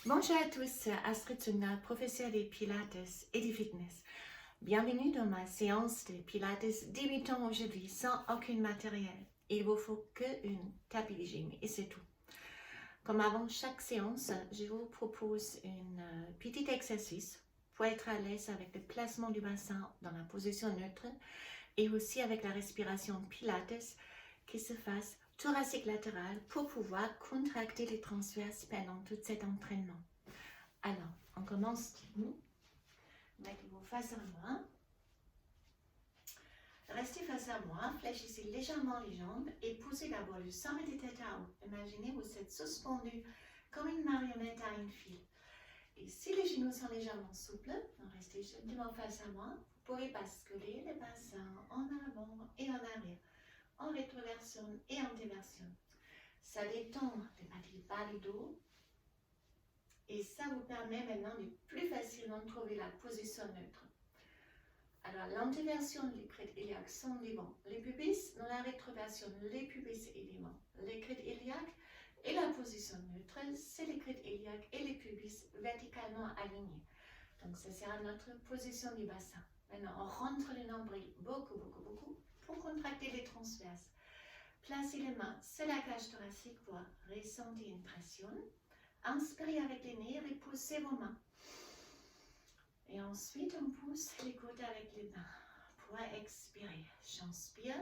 Bonjour à tous, Astrid Sugna, professeure de Pilates et de fitness. Bienvenue dans ma séance de Pilates débutant aujourd'hui sans aucun matériel. Il vous faut qu'une tapis de gym et c'est tout. Comme avant chaque séance, je vous propose un petit exercice pour être à l'aise avec le placement du bassin dans la position neutre et aussi avec la respiration Pilates qui se fasse thoracique latéral pour pouvoir contracter les transverses pendant tout cet entraînement. Alors, on commence debout. Mettez-vous face à moi. Restez face à moi, fléchissez légèrement les jambes et poussez d'abord le sommet des têtes à haut. Imaginez vous êtes suspendu comme une marionnette à une file. Et si les genoux sont légèrement souples, restez gentiment face à moi. Vous pourrez basculer le bassin en avant et en arrière, en rétroversion et en déversion. Ça détend les parties bas du dos. Et ça vous permet maintenant de plus facilement trouver la position neutre. Alors, l'antéversion des crêtes iliaques sont devant les pubis. Dans la rétroversion, les pubis est devant les crêtes iliaques. Et la position neutre, c'est les crêtes iliaques et les pubis verticalement alignés. Donc, ça sera notre position du bassin. Maintenant, on rentre le nombril beaucoup pour contracter les transverses. Placez les mains sur la cage thoracique pour ressentir une pression. Inspirez avec les nez, repoussez vos mains. Et ensuite, on pousse les côtés avec les mains pour expirer. J'inspire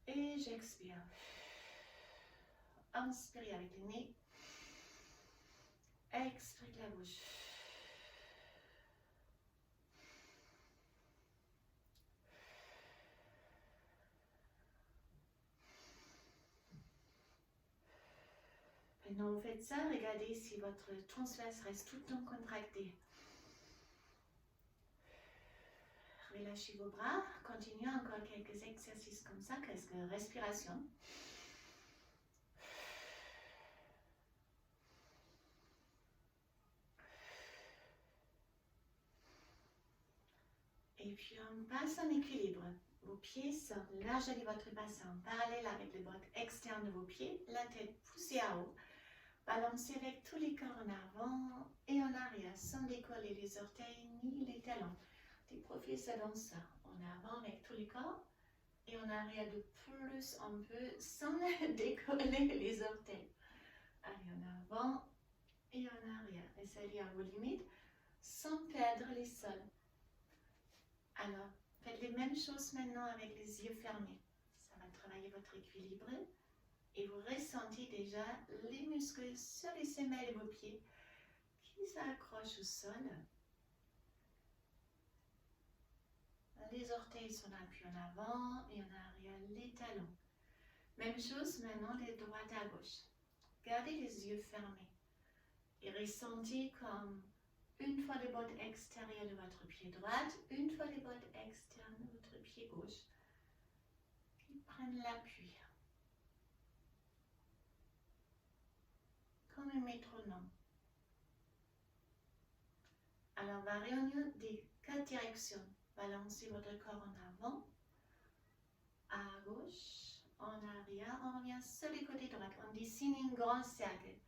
et j'expire. Inspirez avec les nez. Expirez avec la bouche. Maintenant, vous faites ça, regardez si votre transverse reste tout le temps contracté. Relâchez vos bras, continuez encore quelques exercices comme ça, quelques respirations. Et puis on passe en équilibre. Vos pieds sortent large de votre bassin, parallèle avec le bras externe de vos pieds, la tête poussée à haut. Balancez avec tous les corps en avant et en arrière, sans décoller les orteils ni les talons. Des profils ça. En avant avec tous les corps et en arrière de plus en peu, sans décoller les orteils. Allez, en avant et en arrière. Essayez à vos limites, sans perdre les sols. Alors, faites les mêmes choses maintenant avec les yeux fermés. Ça va travailler votre équilibre. Et vous ressentez déjà les muscles sur les semelles de vos pieds qui s'accrochent au sol. Les orteils sont appuyés en avant et en arrière, les talons. Même chose maintenant de droite à gauche. Gardez les yeux fermés et ressentez comme une fois les bottes extérieures de votre pied droit, une fois les bottes externes de votre pied gauche qui prennent l'appui. Comme un métronome. Alors, on va réunir des 4 directions. Balancez votre corps en avant, à gauche, en arrière. On revient sur le côté droit. On dessine un grand cercle.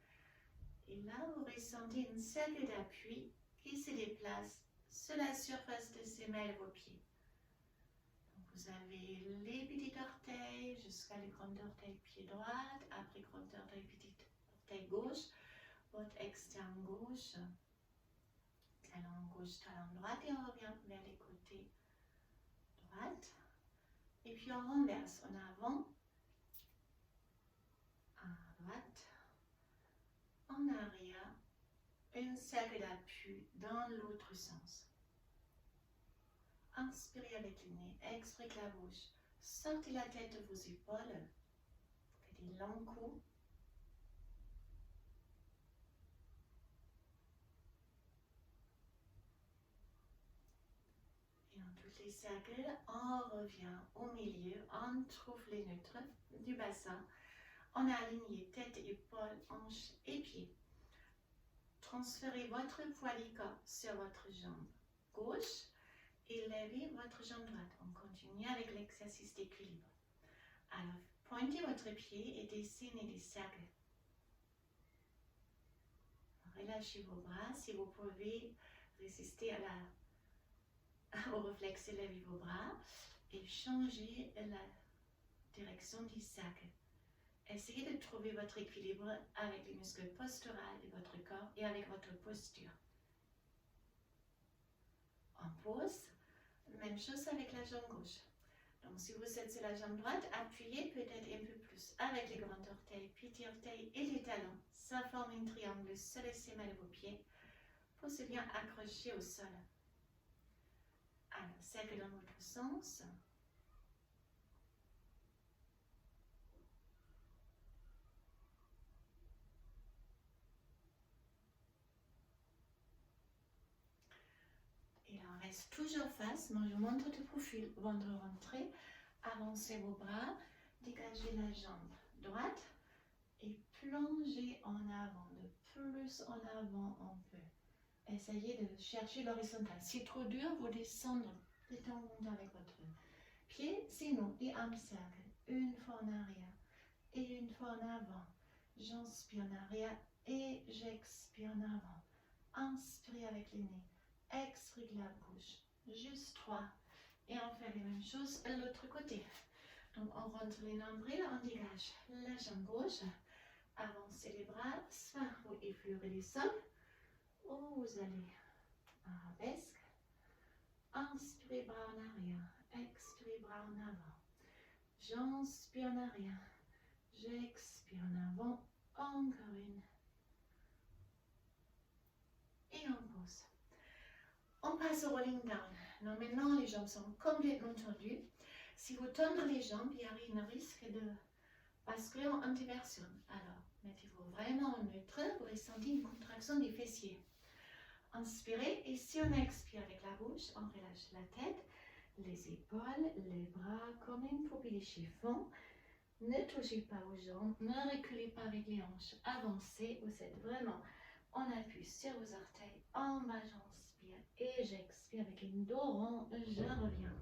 Et là, vous ressentez un cercle d'appui qui se déplace sur la surface de semelle de vos pieds. Donc, vous avez les petits orteils jusqu'à le grand orteil pied droit, après grand orteil petit orteil gauche, votre externe gauche. Talon gauche, talon droite et on revient vers les côtés droite. Et puis on renverse en avant, à droite, en arrière, un cercle d'appui dans l'autre sens. Inspirez avec le nez, expirez avec la bouche. Sortez la tête de vos épaules. Faites des longs coups. Les cercles, on revient au milieu, on trouve les neutres du bassin, on a aligné tête, épaules, hanches et pieds. Transférez votre poids du corps sur votre jambe gauche et levez votre jambe droite. On continue avec l'exercice d'équilibre. Alors, pointez votre pied et dessinez des cercles. relâchez vos bras. Si vous pouvez résister au réflexe, levez vos bras et changez la direction du sac. Essayez de trouver votre équilibre avec les muscles posturaux de votre corps et avec votre posture. En pause, même chose avec la jambe gauche. Donc si vous êtes sur la jambe droite, appuyez peut-être un peu plus avec les grands orteils, petits orteils et les talons. Ça forme un triangle sur les semelles de vos pieds pour se bien accrocher au sol. Alors, cercle dans l'autre sens. Et là, on reste toujours face. Moi, je montre de profil, ventre rentré. Avancez vos bras, dégagez la jambe droite et plongez en avant, de plus en avant un peu. Essayez de chercher l'horizontale. Si trop dur, vous descendez avec votre pied, sinon les armes cercles. Une fois en arrière et une fois en avant. J'inspire en arrière et j'expire en avant. Inspirez avec les nez. Expirez de la bouche. Juste 3. Et on fait les mêmes choses de l'autre côté. Donc on rentre les nombrils, on dégage la jambe gauche. Avancez les bras, soit vous effleurez les sols, ou vous allez arabesque. Inspirez bras en arrière, expirez bras en avant. J'inspire en arrière, j'expire en avant. Encore une. Et on pose. On passe au rolling down. Donc maintenant, les jambes sont complètement tendues. Si vous tendez les jambes, il y a un risque de basculer en antéversion. Alors, mettez-vous vraiment en neutre. Vous ressentez une contraction des fessiers. Inspirez et si on expire avec la bouche, on relâche la tête, les épaules, les bras comme une poupée de chiffon. Ne touchez pas aux jambes, ne reculez pas avec les hanches. Avancez, vous êtes vraiment en appui sur vos orteils. En bas, j'inspire et j'expire avec une dos rond. Je reviens.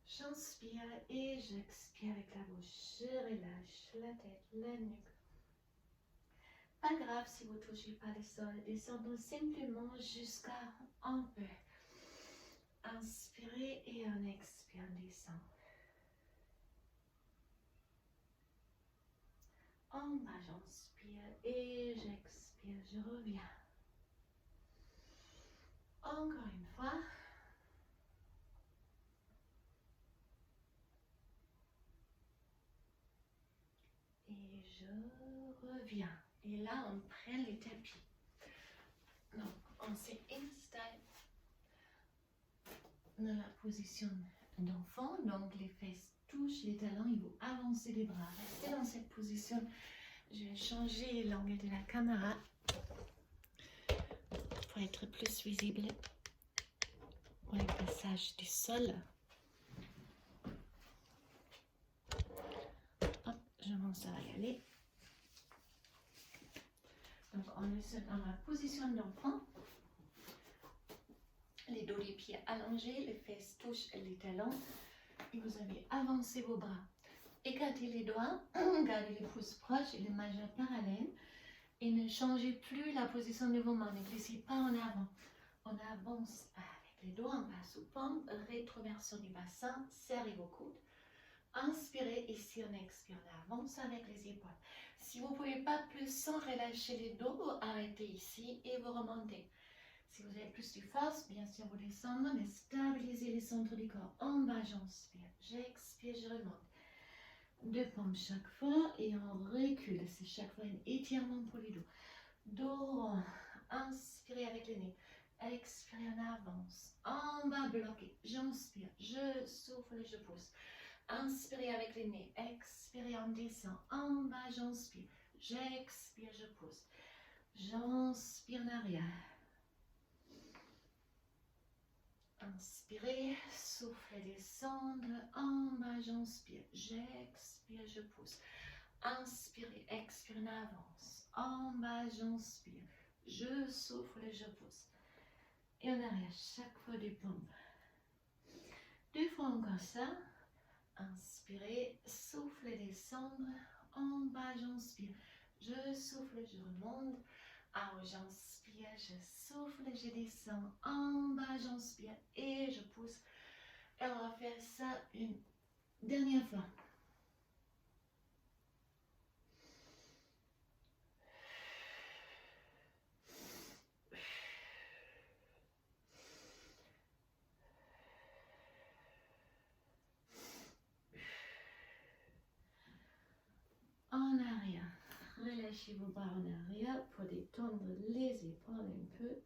J'inspire et j'expire avec la bouche. Je relâche la tête, la nuque. Pas grave si vous ne touchez pas le sol. Descendons simplement jusqu'à un peu. Inspirez et on expire, on descend. En bas, j'inspire et j'expire, je reviens. Encore une fois. Et je reviens. Et là, on prend les tapis. Donc, on s'installe dans la position d'enfant. Donc, les fesses touchent les talons et vous avancez les bras. Restez dans cette position. Je vais changer l'angle de la caméra pour être plus visible pour le passage du sol. Hop, je pense que ça va y aller. Donc, on est dans la position d'enfant. Les dos des pieds allongés, les fesses touchent les talons. Et vous avez avancé vos bras. Écartez les doigts, gardez les pouces proches et les majeurs parallèles. Et ne changez plus la position de vos mains. Ne glissez pas en avant. On avance avec les doigts en bas sous paume. Rétroversion du bassin. Serrez vos coudes. Inspirez et si on expire, on avance avec les épaules. Si vous ne pouvez pas plus sans relâcher les dos, vous arrêtez ici et vous remontez. Si vous avez plus de force, bien sûr, vous descendez, mais stabilisez les centres du corps. En bas, j'inspire. J'expire, je remonte. 2 pompes chaque fois et on recule. C'est chaque fois un étirement pour les dos. Dos rond. Inspirez avec le nez. Expirez, on avance. En bas, bloqué. J'inspire. Je souffle, je pousse. Inspirez avec le nez. Expirez, on descend. En bas, j'inspire. J'expire, je pousse. J'inspire en arrière. Inspirez, soufflez, descendre. En bas, j'inspire. J'expire, je pousse. Inspirez, expire, on avance. En bas, j'inspire. Je souffle, je pousse. Et en arrière, chaque fois des pompes. 2 fois encore ça. Inspirez, soufflez, descendre. En bas, j'inspire. je souffle, je remonte. Alors j'inspire, je souffle, je descends en bas, j'inspire et je pousse. Et on va faire ça une dernière fois. En arrière. Relâchez vos bras en arrière pour détendre les épaules un peu.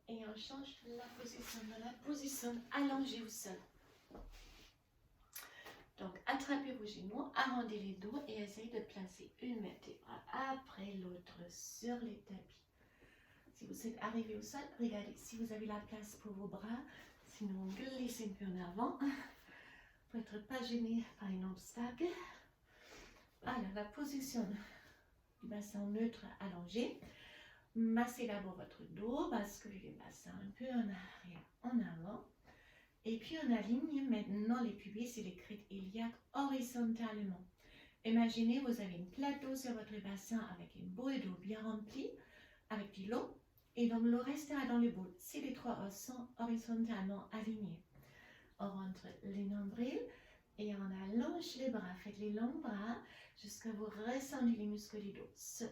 Et on change la position de la position allongée au sol. Donc, attrapez vos genoux, arrondissez les dos et essayez de placer une vertébrale après l'autre sur les tapis. Si vous êtes arrivé au sol, regardez si vous avez la place pour vos bras. Sinon, glissez un peu en avant pour n'être pas gêné par un obstacle. Alors, la position du bassin neutre allongé. Massez d'abord votre dos, basculez le bassin un peu en arrière, en avant. Et puis on aligne maintenant les pubis et les crêtes iliaques horizontalement. Imaginez, vous avez un plateau sur votre bassin avec une bouée d'eau bien remplie, avec de l'eau, et donc l'eau restera dans le bol si les trois os sont horizontalement alignés. On rentre les nombrils et on allonge les bras. Faites les longs bras jusqu'à vous ressentez les muscles du dos se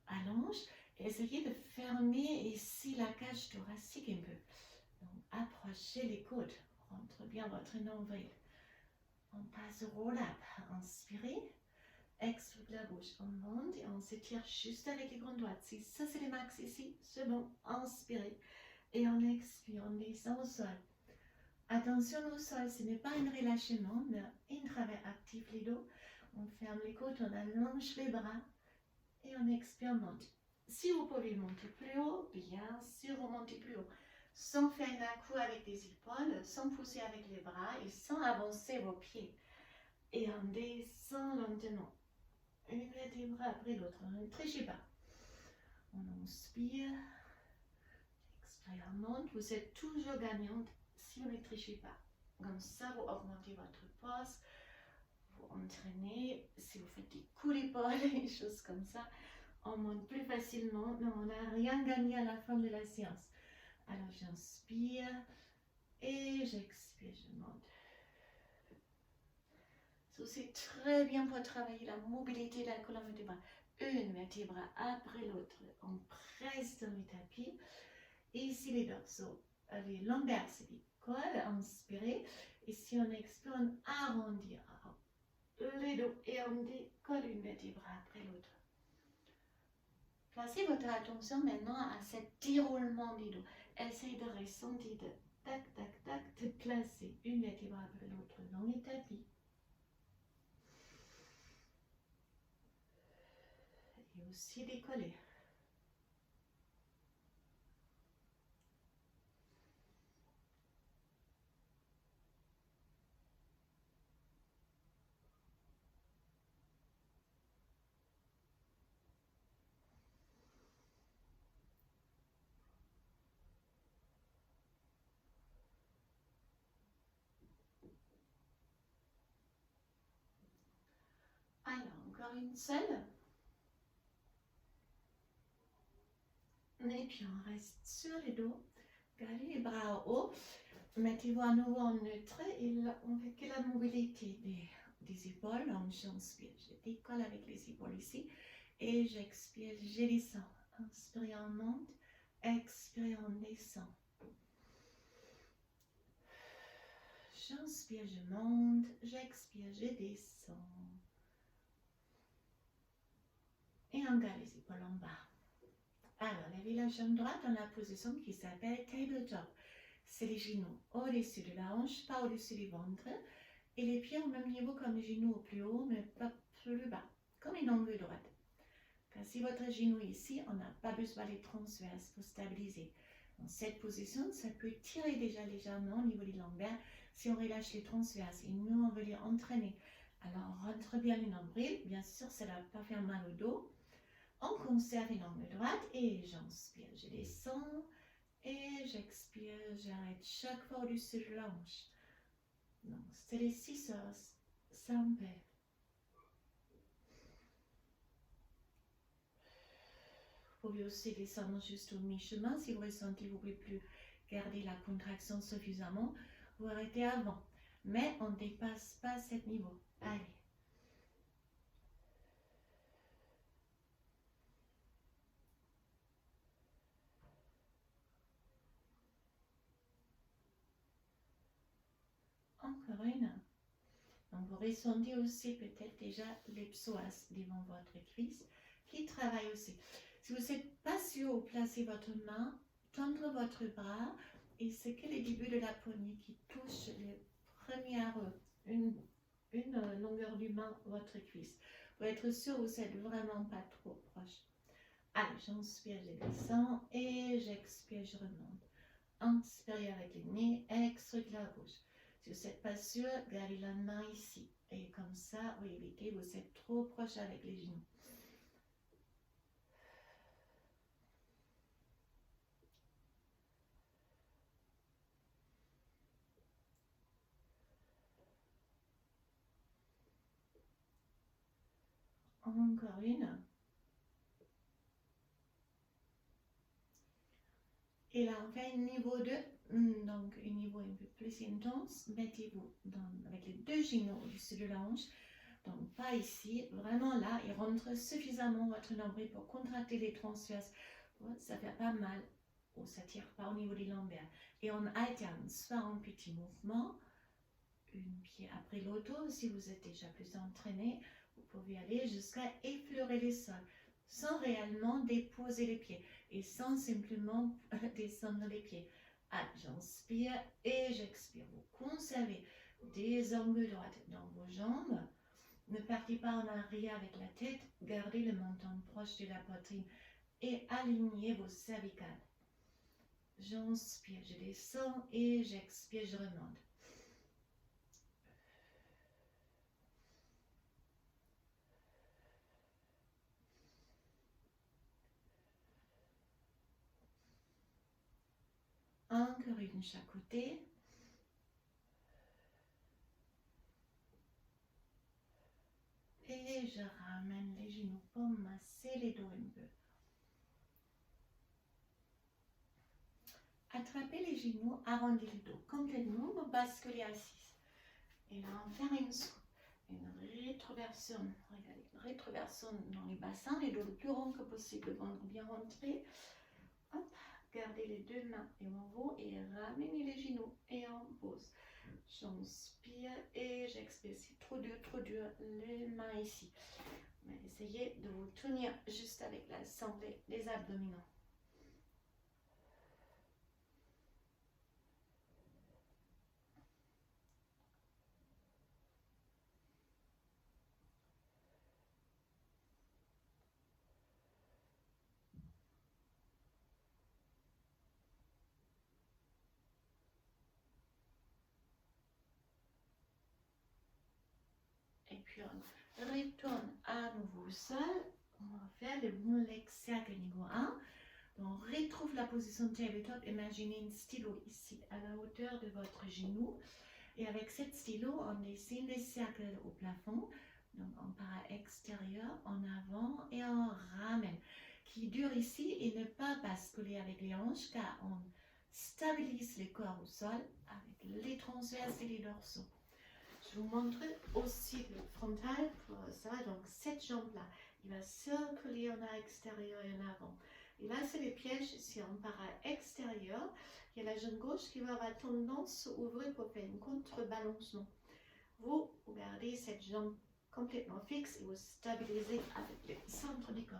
allongent. Essayez de fermer ici la cage thoracique un peu. Donc, approchez les coudes. Rentre bien votre nombril. On passe au roll-up. Inspirez. Expire la bouche. On monte et on s'étire juste avec les grandes droites. Si ça c'est le max ici, c'est bon. Inspirez. Et on expire. On descend au sol. Attention au sol, ce n'est pas un relâchement, mais un travail actif les dos. On ferme les côtes, on allonge les bras et on expire, on monte. Si vous pouvez monter plus haut, bien sûr, vous montez plus haut. Sans faire un à-coup avec les épaules, sans pousser avec les bras et sans avancer vos pieds. Et on descend lentement. Une vertèbre après l'autre. Ne trichez pas. On inspire. Expire, on monte. Vous êtes toujours gagnante si vous ne trichez pas. Comme ça, vous augmentez votre poids. Vous entraînez. Si vous faites des coups d'épaule, des choses comme ça, on monte plus facilement, mais on n'a rien gagné à la fin de la séance. Alors j'inspire et j'expire, je monte. C'est très bien pour travailler la mobilité de la colonne vertébrale. Une vertèbre après l'autre. On presse dans le tapis. Et ici les dorsaux, les lombaires, c'est les cols. Inspirez. Et si on expire, on arrondit les dos et on décolle une vertèbre après l'autre. Placez votre attention maintenant à ce déroulement des dos. Essayez de ressentir de tac, tac, tac, de placer une vertèbre après l'autre dans les tapis. Et aussi décoller. Alors, encore une seule. Et puis on reste sur les dos. Gardez les bras haut. Mettez-vous à nouveau en neutre et là, on fait que la mobilité des épaules. Donc j'inspire, je décolle avec les épaules ici. Et j'expire, je descends. Inspirez, on monte. Expirez, on descend. J'inspire, je monte. J'expire, je descends. Et on garde les épaules en bas. Alors, levez la jambe droite dans la position qui s'appelle tabletop. C'est les genoux au-dessus de la hanche, pas au-dessus du ventre. Et les pieds au même niveau comme les genoux au plus haut, mais pas plus bas, comme une angle droite. Car si votre genou est ici, on n'a pas besoin des transverses pour stabiliser. Dans cette position, ça peut tirer déjà légèrement au niveau des lombaires si on relâche les transverses. Et nous, on veut les entraîner. Alors, on rentre bien le nombril. Bien sûr, ça ne va pas faire mal au dos. On conserve une angle droite et j'inspire, je descends et j'expire, j'arrête chaque fois au-dessus de la hanche. Donc, c'est les 6 os s'empêche. Vous pouvez aussi descendre juste au mi-chemin. Si vous ressentez que vous ne pouvez plus garder la contraction suffisamment, vous arrêtez avant. Mais on ne dépasse pas ce niveau. Allez. Encore une. Donc vous ressentez aussi peut-être déjà les psoas devant votre cuisse qui travaille aussi. Si vous n'êtes pas sûr où placer votre main, tendre votre bras et c'est que le début de la poignée qui touche les premières, une longueur du main, votre cuisse. Pour être sûr, vous n'êtes vraiment pas trop proche. Allez, j'inspire, je descends et j'expire, je remonte. Inspirez avec les nez, expirez avec la bouche. Si vous n'êtes pas sûr, gardez la main ici. Et comme ça, vous évitez, vous êtes trop proche avec les genoux. Encore une. Et là, on fait un niveau 2, donc un niveau un peu plus intense. Mettez-vous avec les deux genoux au-dessus de la hanche. Donc, pas ici, vraiment là, et rentre suffisamment votre nombril pour contracter les transverses. Ça fait pas mal, ou ça tire pas au niveau des lombaires. Et on alterne soit en petit mouvement, une pied après l'autre. Si vous êtes déjà plus entraîné, vous pouvez aller jusqu'à effleurer les sols, sans réellement déposer les pieds et sans simplement descendre les pieds. Ah, j'inspire et j'expire. Vous conservez des angles droits dans vos jambes. Ne partez pas en arrière avec la tête, gardez le menton proche de la poitrine et alignez vos cervicales. J'inspire, je descends et j'expire, je remonte. Encore une chaque côté. Et je ramène les genoux pour masser les dos un peu. Attrapez les genoux, arrondissez le dos complètement, vous basculez assise. Et là, on fait une rétroversion. Regardez, une rétroversion dans les bassins, les dos le plus rond que possible, ventre bien rentré. Hop, gardez les deux mains devant vous et ramenez les genoux et on pose. J'inspire et j'expire. C'est trop dur, les mains ici. Mais essayez de vous tenir juste avec la sangle des abdominaux. Et puis on retourne à nouveau au sol. On va faire le moonleg cercle niveau 1. On retrouve la position tabletop. Imaginez un stylo ici à la hauteur de votre genou. Et avec cet stylo, on dessine des cercles au plafond. Donc on part à extérieur, en avant et on ramène. Qui dure ici et ne pas basculer avec les hanches car on stabilise le corps au sol avec les transverses et les dorsaux. Je vous montre aussi le frontal pour ça. Donc cette jambe-là, il va circuler en extérieur et en avant. Et là, c'est le piège. Si on part à extérieur, il y a la jambe gauche qui va avoir tendance à ouvrir pour faire un contrebalancement. Vous gardez cette jambe complètement fixe et vous stabilisez avec le centre du corps.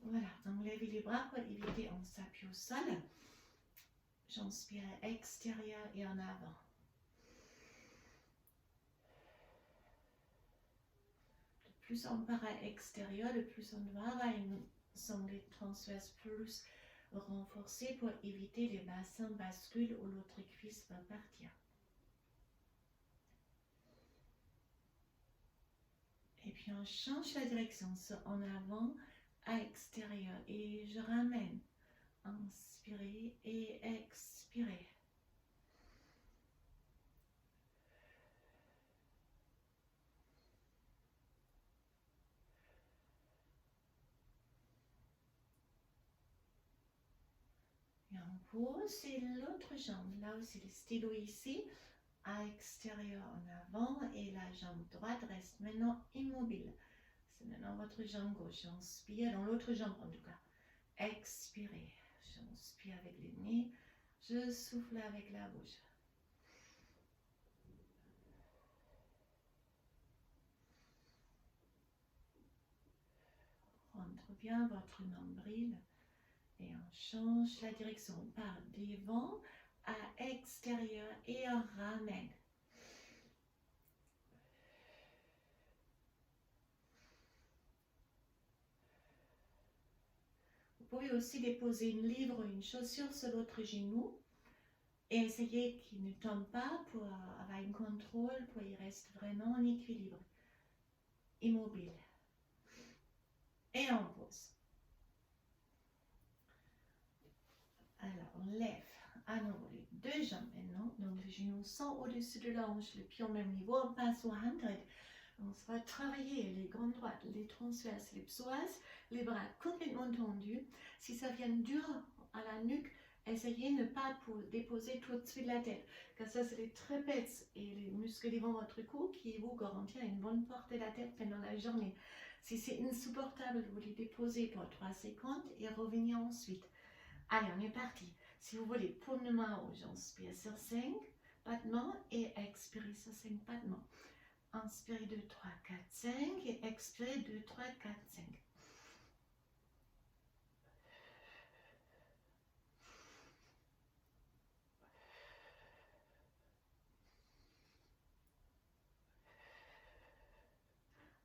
Voilà, donc levez les bras pour éviter on s'appuie au sol. J'inspire à extérieur et en avant. Plus on part à l'extérieur, le plus on va avoir une sangle transverse plus renforcée pour éviter les bassins bascules où l'autre cuisse va partir. Et puis on change la direction, en avant à extérieur et je ramène. Inspirez et expirez. on pose. Et l'autre jambe, là aussi, le stylo ici, à extérieur en avant. Et la jambe droite reste maintenant immobile. C'est maintenant votre jambe gauche. J'inspire dans l'autre jambe en tout cas. Expirez. J'inspire avec le nez. Je souffle avec la bouche. Rentre bien votre nombril. Et on change la direction. On part devant à extérieur et on ramène. Vous pouvez aussi déposer une livre ou une chaussure sur l'autre genou et essayer qu'il ne tombe pas pour avoir un contrôle, pour qu'il reste vraiment en équilibre. Immobile. Et on pose. Alors, on lève à nouveau les deux jambes maintenant. Donc, les genoux sont au-dessus de la hanche, le pied au même niveau. On passe au 100. On va travailler les grandes droites, les transverses, les psoas, les bras complètement tendus. Si ça vient dur à la nuque, essayez de ne pas déposer tout de suite la tête. Car ça, c'est les trapèzes et les muscles devant votre cou qui vous garantissent une bonne portée de la tête pendant la journée. Si c'est insupportable, vous les déposez pour 3 secondes et revenez ensuite. Allez, on est parti. Si vous voulez, paume de main haut, j'inspire sur 5 battements et expirez sur 5 battements. Inspirez 2, 3, 4, 5 et expirez 2, 3, 4, 5.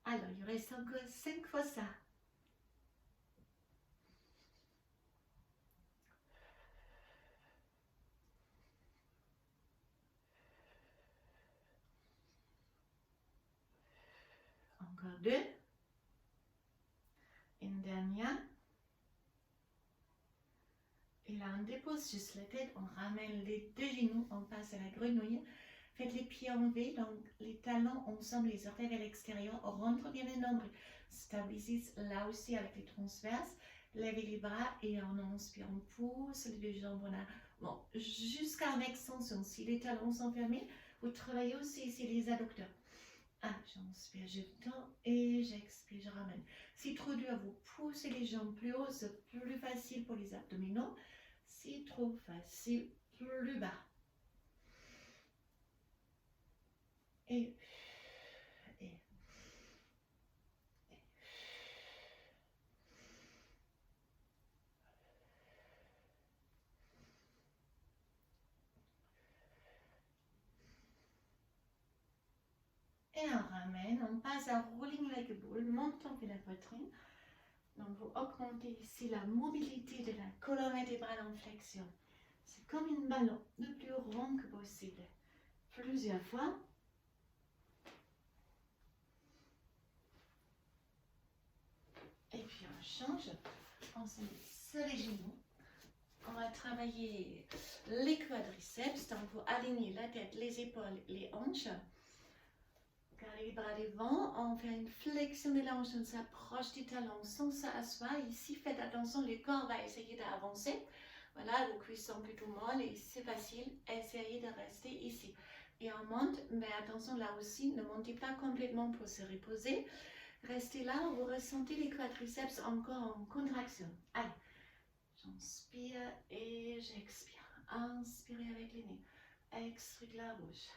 Alors, il reste encore 5 fois ça. Encore 2. Une dernière. Et là, on dépose juste la tête, on ramène les deux genoux, on passe à la grenouille. Faites les pieds en V, donc les talons ensemble, les orteils à l'extérieur. On rentre bien les nombrils. Stabilisez là aussi avec les transverses. Levez les bras et on inspire, on pousse les deux jambes. Bon, jusqu'à une extension. Si les talons sont fermés, vous travaillez aussi ici les adducteurs. Ah, j'inspire, je tends et j'expire, je ramène. Si trop dur, vous poussez les jambes plus haut, c'est plus facile pour les abdominaux. Si trop facile, plus bas. Et. Et on ramène, on passe à rolling like a ball, montant de la poitrine. Donc vous augmentez ici la mobilité de la colonne vertébrale en flexion. C'est comme un ballon, le plus rond que possible. Plusieurs fois. Et puis on change, on se met sur les genoux. On va travailler les quadriceps, donc vous alignez la tête, les épaules, les hanches. Gardez les bras devant, on fait une flexion de la hanche, on s'approche du talon sans s'asseoir. Ici, faites attention, le corps va essayer d'avancer. Voilà, vos cuisses sont plutôt molles et c'est facile, essayez de rester ici. Et on monte, mais attention là aussi, ne montez pas complètement pour se reposer. Restez là, vous ressentez les quadriceps encore en contraction. Allez, j'inspire et j'expire. Inspirez avec les nez, expirez la bouche.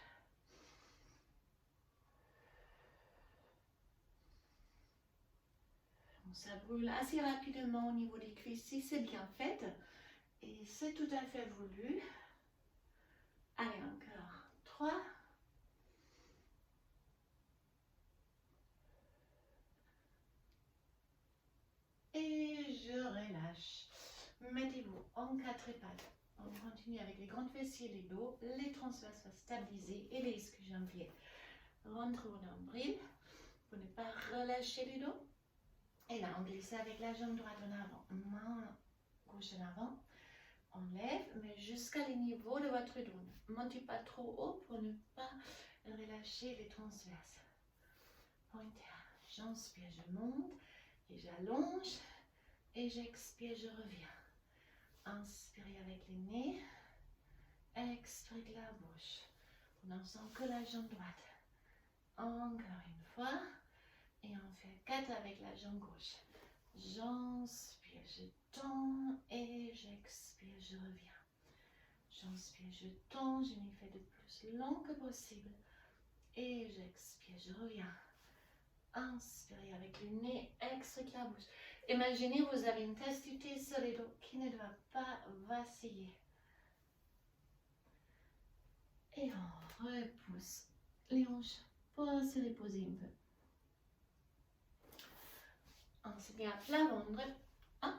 Ça brûle assez rapidement au niveau des cuisses si c'est bien fait. Et c'est tout à fait voulu. Allez, encore 3. Et je relâche. Mettez-vous en 4 pattes. On continue avec les grandes fessiers, les dos, les transverses stabilisés et les ischios-jambiers. Rentre au nombril pour ne pas relâcher le dos. Et là, on glisse avec la jambe droite en avant, main gauche en avant. On lève, mais jusqu'à le niveau de votre dos. Ne montez pas trop haut pour ne pas relâcher les transverses. Pointer. J'inspire, je monte et j'allonge. Et j'expire, je reviens. Inspirez avec le nez. Expirez de la bouche. On sent que la jambe droite. Encore une fois. Et on fait 4 avec la jambe gauche. J'inspire, je tends et j'expire, je reviens. J'inspire, je tends, je m'y fais de plus long que possible. Et j'expire, je reviens. Inspirez avec le nez, expirez la bouche. Imaginez vous avez une tasse de thé sur les dos qui ne doit pas vaciller. Et on repousse les hanches pour se reposer un peu. Ensuite, à plat ventre. Hop.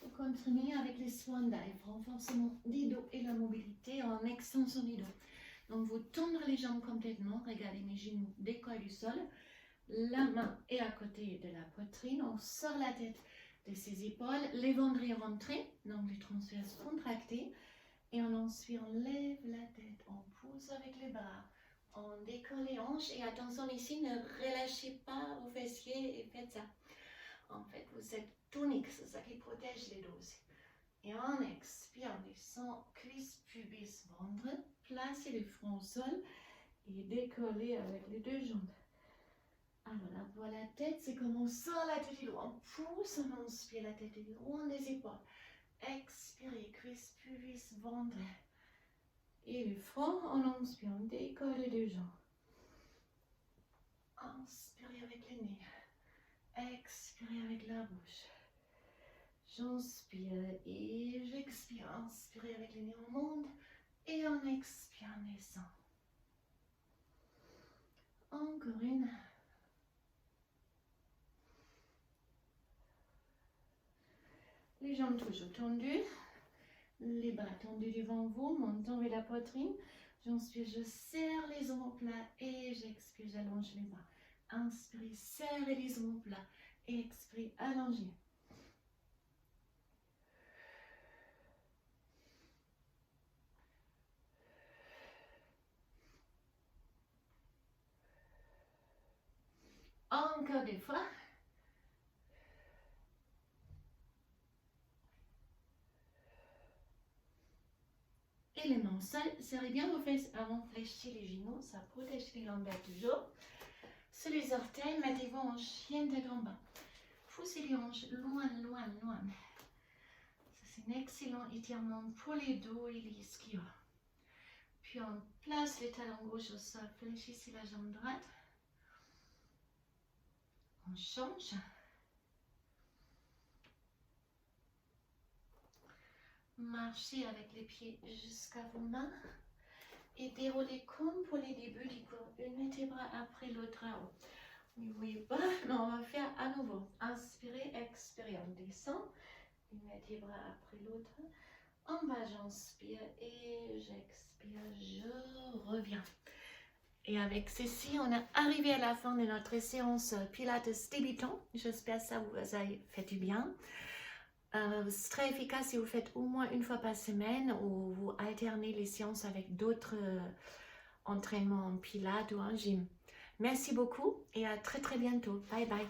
Vous continuez avec les swan dive, renforcement des dos et la mobilité en extension des dos. Donc vous tendez les jambes complètement, regardez mes genoux décollent du sol. La main est à côté de la poitrine, on sort la tête de ses épaules, les ventres rentrés, donc les transverses contractés. Et on inspire, on lève la tête, on pousse avec les bras, on décolle les hanches. Et attention ici, ne relâchez pas vos fessiers et faites ça. En fait, vous êtes tonique, c'est ça qui protège les dos aussi. Et on expire, on descend, cuisse, pubis, ventre, placez le front au sol et décollez avec les deux jambes. Alors là, pour la tête, c'est comme on sort la tête du dos, on pousse, on inspire la tête du loin des épaules. Expirez, cuisse, pubis, ventre. Et le front, on inspire, on décolle les deux jambes. Inspirez avec le nez. Expirez avec la bouche. J'inspire et j'expire. Inspirez avec le nez, on monte. Et on expire, on descend. Encore une. Les jambes toujours tendues. Les bras tendus devant vous, montant vers la poitrine. J'inspire, je serre les omoplates et j'expire, j'allonge les bras. Inspirez, serrez les omoplates et expirez, allongez. Encore des fois. Et les mains au sol, serrez bien vos fesses avant de fléchir les genoux, ça protège les lombaires toujours. Sur les orteils, mettez-vous en chien tête en bas. Poussez les hanches loin, loin, loin. C'est un excellent étirement pour les dos et les ischios. Puis on place le talon gauche au sol, fléchissez la jambe droite. On change. Marchez avec les pieds jusqu'à vos mains. Et déroulez comme pour les débuts du cours. Une vertèbre après l'autre en haut. Vous ne voyez pas, mais on va faire à nouveau. Inspirez, expirez, on descend. Une vertèbre après l'autre. En bas, j'inspire et j'expire, je reviens. Et avec ceci, on est arrivé à la fin de notre séance Pilates débutant. J'espère que ça vous a fait du bien. C'est très efficace si vous faites au moins une fois par semaine ou vous alternez les séances avec d'autres entraînements en Pilates ou en gym. Merci beaucoup et à très très bientôt. Bye bye.